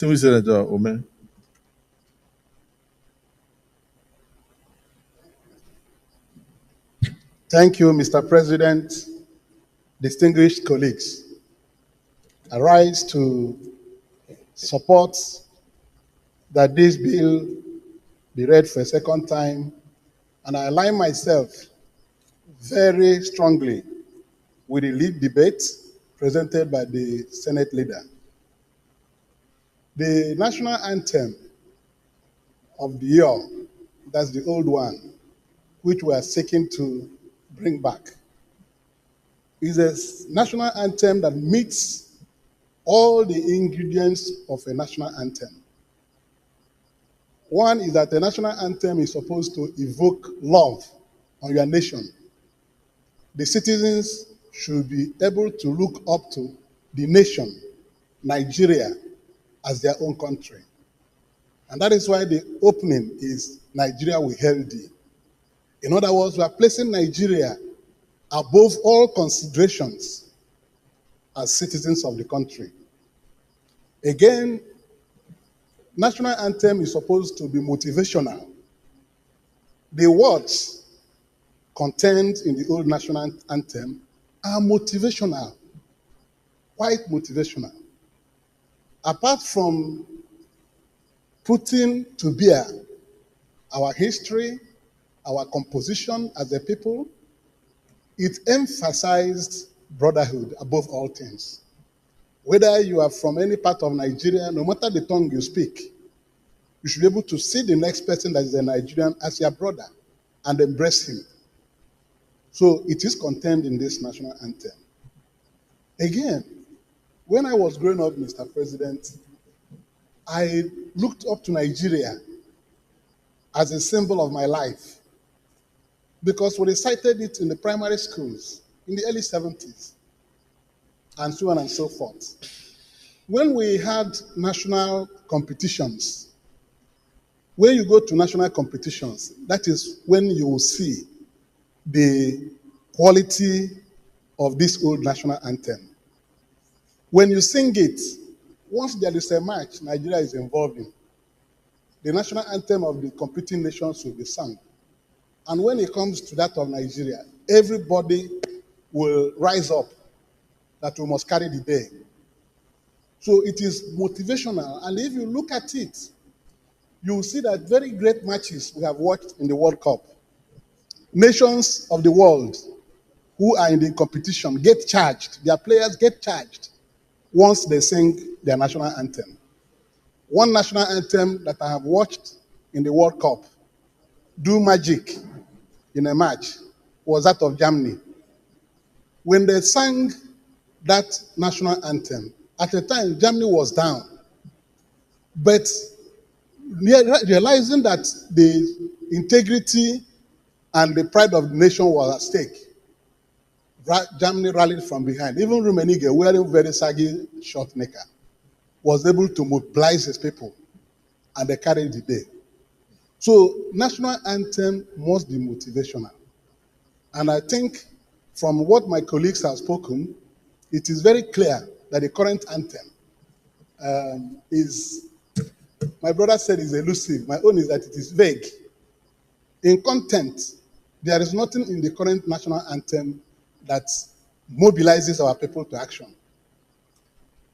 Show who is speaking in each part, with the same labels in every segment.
Speaker 1: Senator Omen.
Speaker 2: Thank you, Mr. President, distinguished colleagues. I rise to support that this bill be read for a second time, and I align myself very strongly with the lead debate presented by the Senate leader. The national anthem of the year, that's the old one, which we are seeking to bring back, is a national anthem that meets all the ingredients of a national anthem. One is that the national anthem is supposed to evoke love on your nation. The citizens should be able to look up to the nation, Nigeria, as their own country. And that is why the opening is Nigeria we hail thee. In other words, we are placing Nigeria above all considerations as citizens of the country. Again, national anthem is supposed to be motivational. The words contained in the old national anthem are motivational, quite motivational. Apart from putting to bear our history, our composition as a people, it emphasized brotherhood above all things. Whether you are from any part of Nigeria, no matter the tongue you speak, you should be able to see the next person that is a Nigerian as your brother and embrace him. So it is contained in this national anthem. Again, when I was growing up, Mr. President, I looked up to Nigeria as a symbol of my life because we recited it in the primary schools in the early 70s and so on and so forth. When we had national competitions, when you go to national competitions, that is when you will see the quality of this old national anthem. When you sing it, once there is a match Nigeria is involved in, the national anthem of the competing nations will be sung. And when it comes to that of Nigeria, everybody will rise up that we must carry the day. So it is motivational. And if you look at it, you will see that very great matches we have watched in the World Cup. Nations of the world who are in the competition get charged, their players get charged once they sing their national anthem. One national anthem that I have watched in the World Cup do magic in a match was that of Germany. When they sang that national anthem, at the time Germany was down, but realizing that the integrity and the pride of the nation was at stake, Germany rallied from behind. Even Rummenigge, wearing very saggy short knicker, was able to mobilize his people, and they carried the day. So national anthem must be motivational. And I think from what my colleagues have spoken, it is very clear that the current anthem is, my brother said, is elusive. My own is that it is vague. In content, there is nothing in the current national anthem that mobilizes our people to action.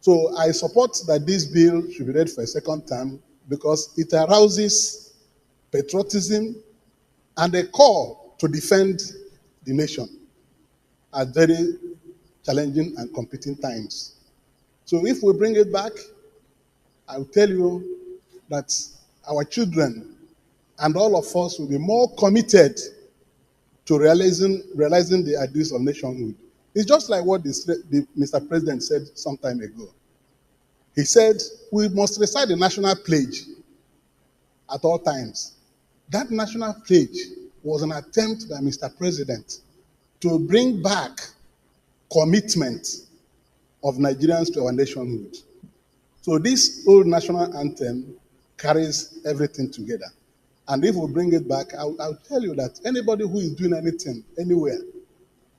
Speaker 2: So I support that this bill should be read for a second time because it arouses patriotism and a call to defend the nation at very challenging and competing times. So if we bring it back, I will tell you that our children and all of us will be more committed to realizing the ideals of nationhood. It's just like what Mr. President said some time ago. He said, we must recite the national pledge at all times. That national pledge was an attempt by Mr. President to bring back commitment of Nigerians to our nationhood. So this old national anthem carries everything together. And if we bring it back, I'll tell you that anybody who is doing anything, anywhere,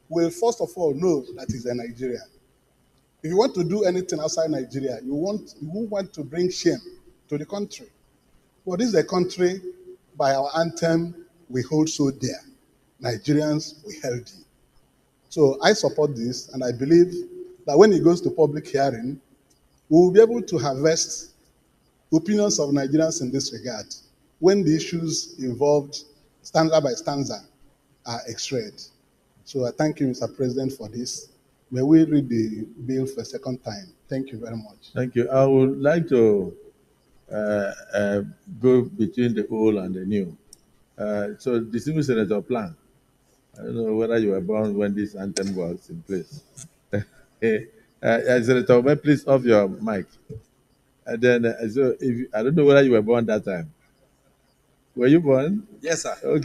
Speaker 2: will first of all know that he's a Nigerian. If you want to do anything outside Nigeria, you won't want to bring shame to the country. But this is a country, by our anthem, we hold so dear. Nigerians, we held thee. So I support this, and I believe that when it goes to public hearing, we will be able to harvest opinions of Nigerians in this regard when the issues involved, stanza by stanza, are x-rayed. So I thank you, Mr. President, for this. May we read the bill for a second time. Thank you very much.
Speaker 1: Thank you. I would like to go between the old and the new. So, distinguished Senator Plan, I don't know whether you were born when this anthem was in place. Senator, may please off your mic. And then, so if I don't know whether you were born that time. Were you born?
Speaker 3: Yes, sir.
Speaker 1: Okay.